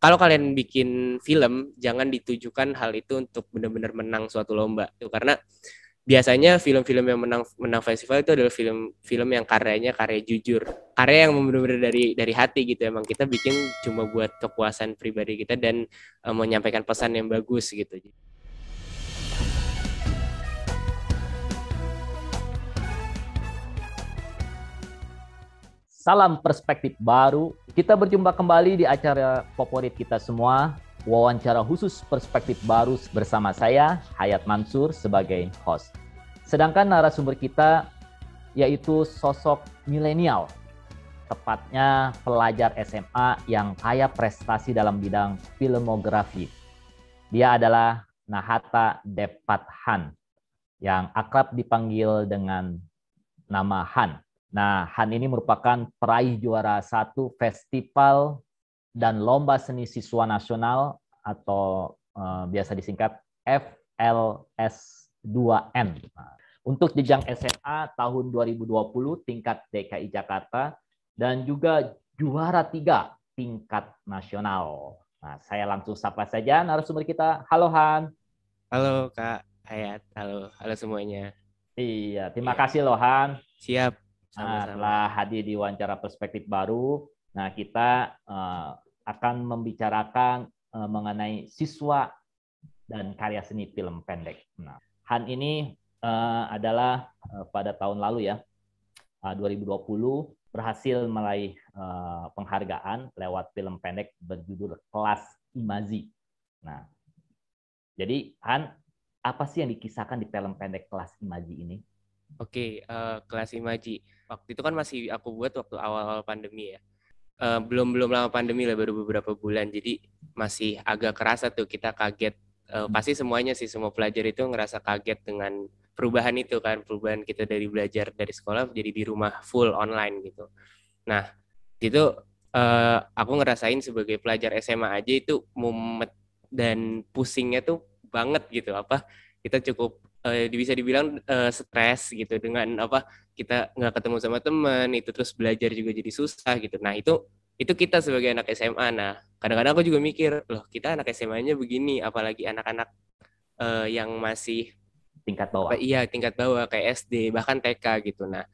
kalau kalian bikin film, jangan ditujukan hal itu untuk benar-benar menang suatu lomba. Itu karena biasanya film-film yang menang menang festival itu adalah film-film yang karyanya karya jujur, karya yang benar-benar dari hati gitu. Emang kita bikin cuma buat kepuasan pribadi kita dan menyampaikan pesan yang bagus gitu. Salam perspektif baru. Kita berjumpa kembali di acara favorit kita semua, wawancara khusus perspektif baru bersama saya, Hayat Mansur, sebagai host. Sedangkan narasumber kita yaitu sosok milenial, tepatnya pelajar SMA yang kaya prestasi dalam bidang filmografi. Dia adalah Nahata Depathan, yang akrab dipanggil dengan nama Han. Nah, Han ini merupakan peraih juara 1 festival dan lomba seni siswa nasional atau biasa disingkat FLS2N. Nah, untuk jenjang SMA tahun 2020 tingkat DKI Jakarta dan juga juara 3 tingkat nasional. Nah, saya langsung sapa saja narasumber kita. Halo Han. Halo Kak Hayat, halo semuanya. Iya, terima kasih loh Han. Siap. Nah, Sama-sama. setelah hadir di wawancara perspektif baru, nah kita akan membicarakan mengenai siswa dan karya seni film pendek. Nah, Han ini adalah pada tahun lalu ya, 2020 berhasil meraih penghargaan lewat film pendek berjudul Kelas Imaji. Nah, jadi Han, apa sih yang dikisahkan di film pendek Kelas Imaji ini? Oke, Kelas Imaji. Waktu itu kan masih aku buat waktu awal-awal pandemi ya. Belum lama pandemi lah, baru beberapa bulan. Jadi masih agak kerasa tuh, kita kaget. Pasti semuanya sih, semua pelajar itu ngerasa kaget dengan perubahan itu kan. Perubahan kita dari belajar dari sekolah jadi di rumah full online gitu. Nah, itu aku ngerasain sebagai pelajar SMA aja itu mumet dan pusingnya tuh banget gitu. Kita cukup bisa dibilang stres gitu dengan kita nggak ketemu sama teman itu, terus belajar juga jadi susah gitu. Nah, itu kita sebagai anak SMA. Nah, kadang-kadang aku juga mikir, loh, kita anak SMA-nya begini, apalagi anak-anak yang masih tingkat bawah. tingkat bawah kayak SD bahkan TK gitu. Nah,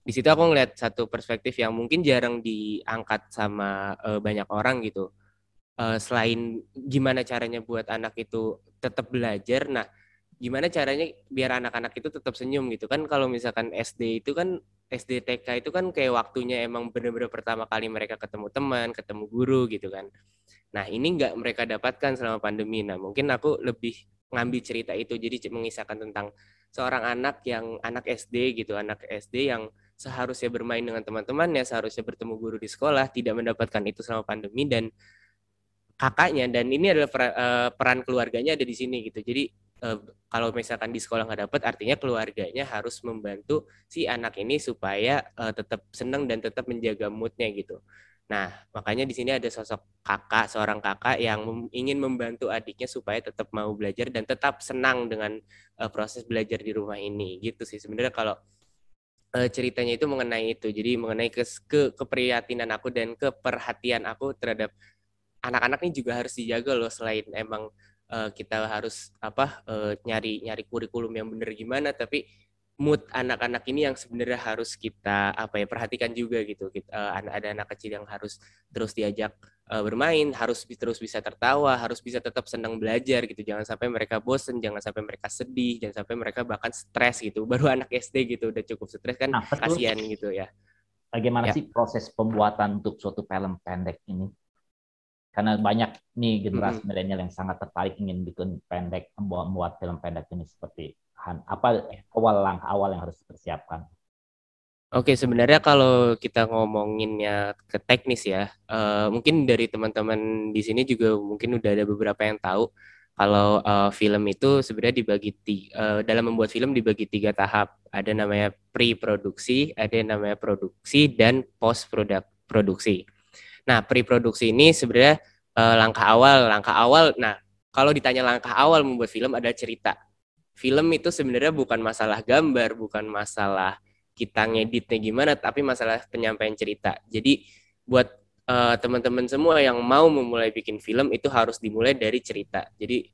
di situ aku ngeliat satu perspektif yang mungkin jarang diangkat sama banyak orang gitu. Selain gimana caranya buat anak itu tetap belajar, nah gimana caranya biar anak-anak itu tetap senyum gitu kan. Kalau misalkan SD itu kan, SD TK itu kan kayak waktunya emang bener-bener pertama kali mereka ketemu teman, ketemu guru gitu kan. Nah, ini nggak mereka dapatkan selama pandemi. Nah, mungkin aku lebih ngambil cerita itu, jadi mengisahkan tentang seorang anak yang anak SD gitu, anak SD yang seharusnya bermain dengan teman-temannya, seharusnya bertemu guru di sekolah, tidak mendapatkan itu selama pandemi, dan kakaknya, dan ini adalah peran keluarganya ada di sini gitu. Jadi kalau misalkan di sekolah nggak dapat, artinya keluarganya harus membantu si anak ini supaya tetap senang dan tetap menjaga moodnya gitu. Nah, makanya di sini ada sosok kakak, seorang kakak yang ingin membantu adiknya supaya tetap mau belajar dan tetap senang dengan proses belajar di rumah ini gitu sih sebenarnya. Kalau ceritanya itu mengenai itu, jadi mengenai keprihatinan aku dan keperhatian aku terhadap anak-anak ini juga harus dijaga loh. Selain emang kita harus nyari kurikulum yang benar gimana, tapi mood anak-anak ini yang sebenarnya harus kita perhatikan juga gitu. Ada anak kecil yang harus terus diajak bermain, harus terus bisa tertawa, harus bisa tetap senang belajar gitu. Jangan sampai mereka bosen, jangan sampai mereka sedih, jangan sampai mereka bahkan stres gitu. Baru anak SD gitu udah cukup stres kan, Nah, kasihan gitu ya. Bagaimana Ya. sih proses pembuatan untuk suatu film pendek ini? Karena banyak nih generasi milenial yang sangat tertarik ingin bikin pendek, membuat film pendek ini seperti Han. Apa langkah awal yang harus dipersiapkan? Oke, sebenarnya kalau kita ngomonginnya ke teknis ya, mungkin dari teman-teman di sini juga mungkin udah ada beberapa yang tahu kalau film itu sebenarnya dalam membuat film dibagi 3 tahap. Ada namanya pre-produksi, ada yang namanya produksi, dan post-produksi. Nah, pre-produksi ini sebenarnya langkah awal. Nah, kalau ditanya langkah awal membuat film, ada cerita. Film itu sebenarnya bukan masalah gambar, bukan masalah kita ngeditnya gimana, tapi masalah penyampaian cerita. Jadi buat teman-teman semua yang mau memulai bikin film itu harus dimulai dari cerita. Jadi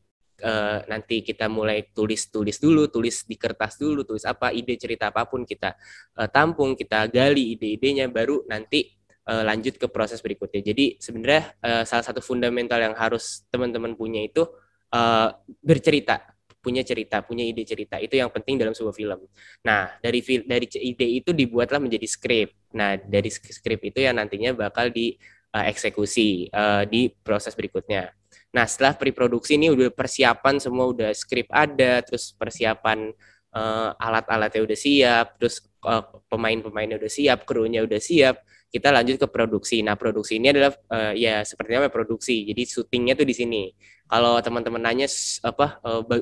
nanti kita mulai tulis dulu, tulis di kertas dulu, tulis apa ide cerita apapun kita tampung, kita gali ide-idenya, baru nanti lanjut ke proses berikutnya. Jadi sebenarnya salah satu fundamental yang harus teman-teman punya itu bercerita, punya cerita, punya ide cerita. Itu yang penting dalam sebuah film. Nah, dari ide itu dibuatlah menjadi skrip. Nah, dari skrip itu yang nantinya bakal dieksekusi di proses berikutnya. Nah, setelah pre-produksi ini udah persiapan semua, udah skrip ada, terus persiapan alat-alatnya udah siap, terus pemain-pemainnya udah siap, krunya udah siap, kita lanjut ke produksi. Nah, produksi ini adalah ya seperti namanya produksi. Jadi syutingnya tuh di sini. Kalau teman-teman nanya apa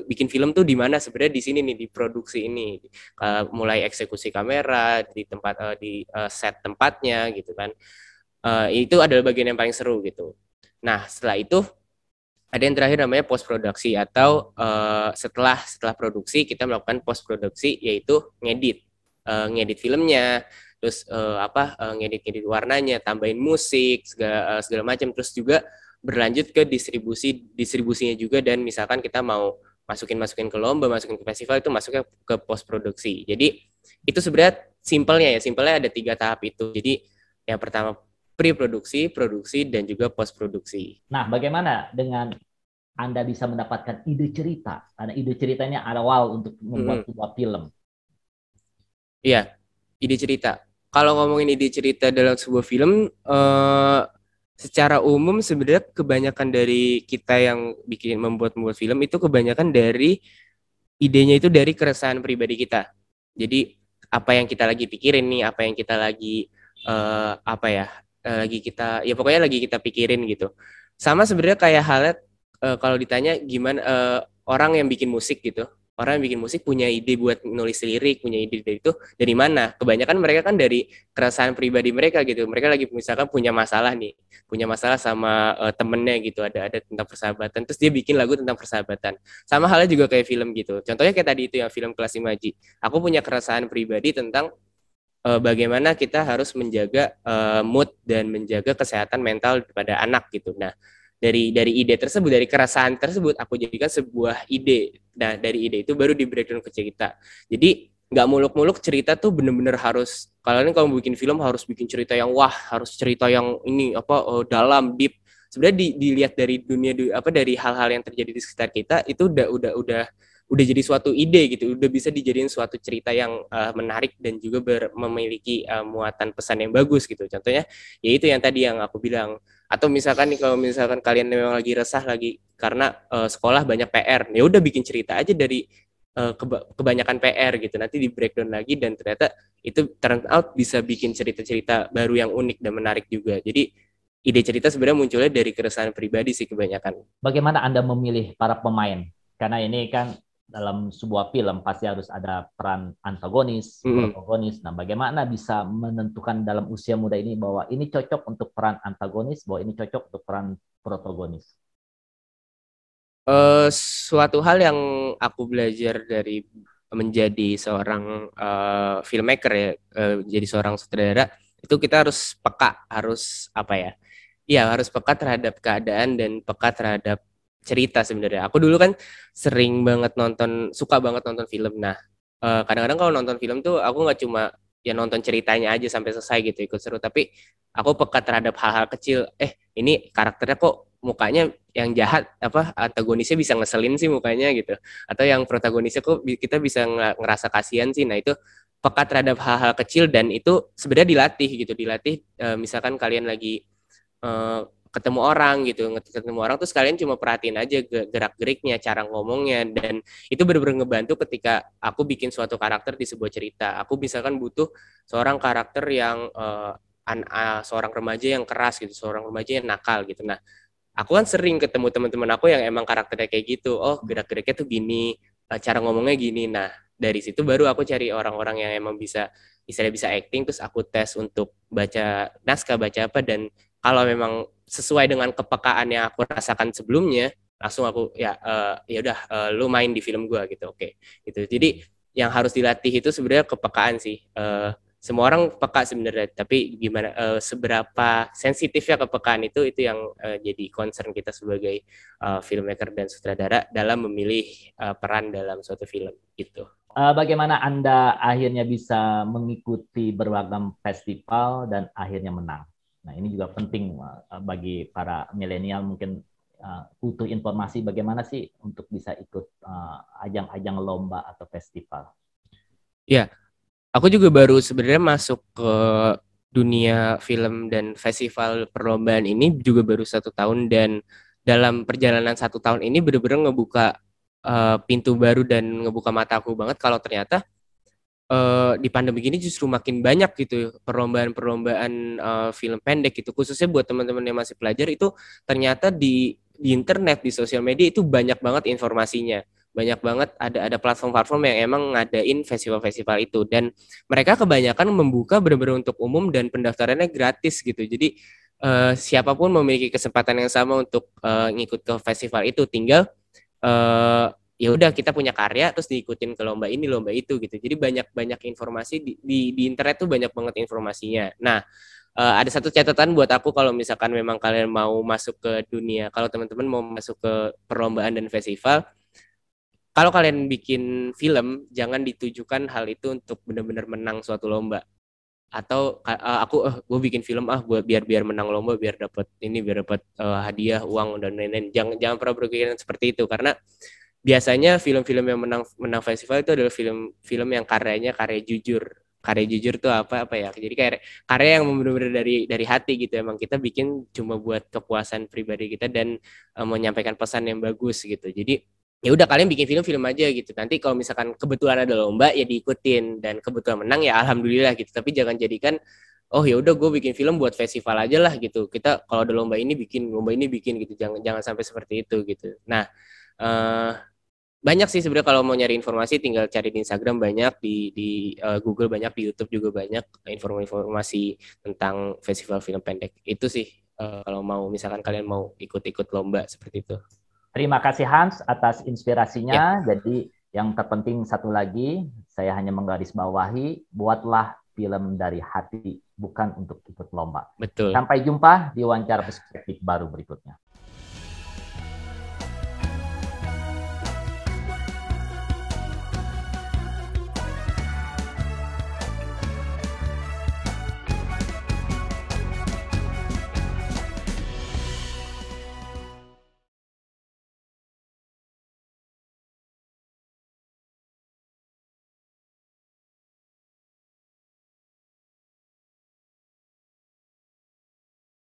bikin film tuh di mana, sebenarnya di sini nih, di produksi ini. Mulai eksekusi kamera di tempat di set tempatnya gitu kan. Itu adalah bagian yang paling seru gitu. Nah, setelah itu ada yang terakhir namanya post produksi, atau setelah produksi kita melakukan post produksi, yaitu ngedit filmnya, terus ngedit warnanya, tambahin musik segala macam, terus juga berlanjut ke distribusinya juga, dan misalkan kita mau masukin ke lomba, masukin ke festival, itu masuknya ke post produksi. Jadi itu sebenarnya simpelnya ada 3 tahap itu. Jadi yang pertama pre-produksi, produksi, dan juga post-produksi. Nah, bagaimana dengan Anda bisa mendapatkan ide cerita? Karena ide ceritanya awal untuk membuat sebuah film. Iya, ide cerita. Kalau ngomongin ide cerita dalam sebuah film, secara umum sebenarnya kebanyakan dari kita yang membuat film itu kebanyakan dari idenya itu dari keresahan pribadi kita. Jadi apa yang kita lagi pikirin nih, apa yang kita lagi pokoknya lagi kita pikirin gitu. Sama sebenarnya kayak halnya kalau ditanya gimana orang yang bikin musik gitu. Orang yang bikin musik punya ide buat nulis lirik, punya ide dari itu dari mana? Kebanyakan mereka kan dari keresahan pribadi mereka gitu. Mereka lagi misalkan punya masalah sama temennya gitu, ada tentang persahabatan, terus dia bikin lagu tentang persahabatan. Sama halnya juga kayak film gitu. Contohnya kayak tadi itu yang film Kelas Imaji. Aku punya keresahan pribadi tentang bagaimana kita harus menjaga mood dan menjaga kesehatan mental pada anak gitu. Nah, dari ide tersebut, dari keresahan tersebut, aku jadikan sebuah ide. Nah, dari ide itu baru di breakdown ke cerita. Jadi nggak muluk-muluk cerita tuh bener-bener harus, kalau bikin film harus bikin cerita yang wah, harus cerita yang ini dalam deep. Sebenarnya dilihat dari dari hal-hal yang terjadi di sekitar kita, itu udah jadi suatu ide gitu, udah bisa dijadiin suatu cerita yang menarik dan juga memiliki muatan pesan yang bagus gitu. Contohnya yaitu yang tadi yang aku bilang. Atau misalkan nih, kalau misalkan kalian memang lagi resah lagi karena sekolah banyak PR, ya udah bikin cerita aja dari kebanyakan PR gitu, nanti di breakdown lagi, dan ternyata itu turn out bisa bikin cerita-cerita baru yang unik dan menarik juga. Jadi ide cerita sebenarnya munculnya dari keresahan pribadi sih kebanyakan. Bagaimana Anda memilih para pemain? Karena ini kan dalam sebuah film pasti harus ada peran antagonis, protagonis. Nah, bagaimana bisa menentukan dalam usia muda ini bahwa ini cocok untuk peran antagonis, bahwa ini cocok untuk peran protagonis? Suatu hal yang aku belajar dari menjadi seorang filmmaker ya, jadi seorang sutradara, itu kita harus peka, harus harus peka terhadap keadaan dan peka terhadap cerita sebenarnya. Aku dulu kan suka banget nonton film. Nah, kadang-kadang kalau nonton film tuh aku nggak cuma ya nonton ceritanya aja sampai selesai gitu, ikut seru, tapi aku peka terhadap hal-hal kecil. Ini karakternya kok mukanya yang jahat, antagonisnya bisa ngeselin sih mukanya gitu, atau yang protagonisnya kok kita bisa ngerasa kasihan sih. Nah, itu peka terhadap hal-hal kecil, dan itu sebenarnya dilatih misalkan kalian lagi ketemu orang terus kalian cuma perhatiin aja gerak-geriknya, cara ngomongnya, dan itu benar-benar ngebantu ketika aku bikin suatu karakter di sebuah cerita. Aku misalkan butuh seorang karakter yang seorang remaja yang keras gitu, seorang remaja yang nakal gitu. Nah, aku kan sering ketemu teman-teman aku yang emang karakternya kayak gitu. Oh, gerak-geriknya tuh gini, cara ngomongnya gini. Nah, dari situ baru aku cari orang-orang yang emang bisa acting, terus aku tes untuk baca naskah, baca apa, dan kalau memang sesuai dengan kepekaan yang aku rasakan sebelumnya, langsung aku ya udah lu main di film gue gitu, oke. Gitu. Jadi yang harus dilatih itu sebenarnya kepekaan sih. semua orang peka sebenarnya, tapi gimana seberapa sensitifnya kepekaan itu yang jadi concern kita sebagai filmmaker dan sutradara dalam memilih peran dalam suatu film gitu. Bagaimana Anda akhirnya bisa mengikuti beragam festival dan akhirnya menang? Nah, ini juga penting bagi para milenial, mungkin butuh informasi bagaimana sih untuk bisa ikut ajang-ajang lomba atau festival. Ya, aku juga baru sebenarnya masuk ke dunia film dan festival perlombaan ini juga baru 1 tahun, dan dalam perjalanan 1 tahun ini benar-benar ngebuka pintu baru dan ngebuka mata aku banget kalau ternyata di pandemi gini justru makin banyak gitu perlombaan-perlombaan film pendek gitu, khususnya buat teman-teman yang masih pelajar. Itu ternyata di internet, di sosial media itu banyak banget informasinya, banyak banget ada platform-platform yang emang ngadain festival-festival itu, dan mereka kebanyakan membuka benar-benar untuk umum dan pendaftarannya gratis gitu. Jadi siapapun memiliki kesempatan yang sama untuk ngikut ke festival itu, tinggal ya udah kita punya karya terus diikutin ke lomba ini lomba itu gitu. Jadi banyak informasi di internet tuh, banyak banget informasinya. Nah, ada satu catatan buat aku kalau misalkan memang kalian mau masuk ke dunia, kalau teman-teman mau masuk ke perlombaan dan festival, kalau kalian bikin film jangan ditujukan hal itu untuk benar-benar menang suatu lomba, atau gue bikin film buat biar menang lomba, biar dapat ini, biar dapat hadiah uang dan lain-lain. Jangan pernah berpikiran seperti itu, karena biasanya film-film yang menang festival itu adalah film yang karyanya karya jujur. Karya jujur tuh apa ya? Jadi kayak karya yang benar-benar dari hati gitu. Emang kita bikin cuma buat kepuasan pribadi kita dan menyampaikan pesan yang bagus gitu. Jadi ya udah, kalian bikin film aja gitu. Nanti kalau misalkan kebetulan ada lomba ya diikutin, dan kebetulan menang ya alhamdulillah gitu. Tapi jangan jadikan ya udah gue bikin film buat festival aja lah gitu. Kita kalau ada lomba ini bikin gitu. Jangan sampai seperti itu gitu. Nah, banyak sih sebenarnya kalau mau nyari informasi, tinggal cari di Instagram banyak, di Google banyak, di YouTube juga banyak informasi tentang festival film pendek. Itu sih kalau mau misalkan kalian mau ikut-ikut lomba seperti itu. Terima kasih Hans atas inspirasinya. Ya. Jadi yang terpenting satu lagi, saya hanya menggarisbawahi, buatlah film dari hati, bukan untuk ikut lomba. Betul. Sampai jumpa di wawancara perspektif baru berikutnya.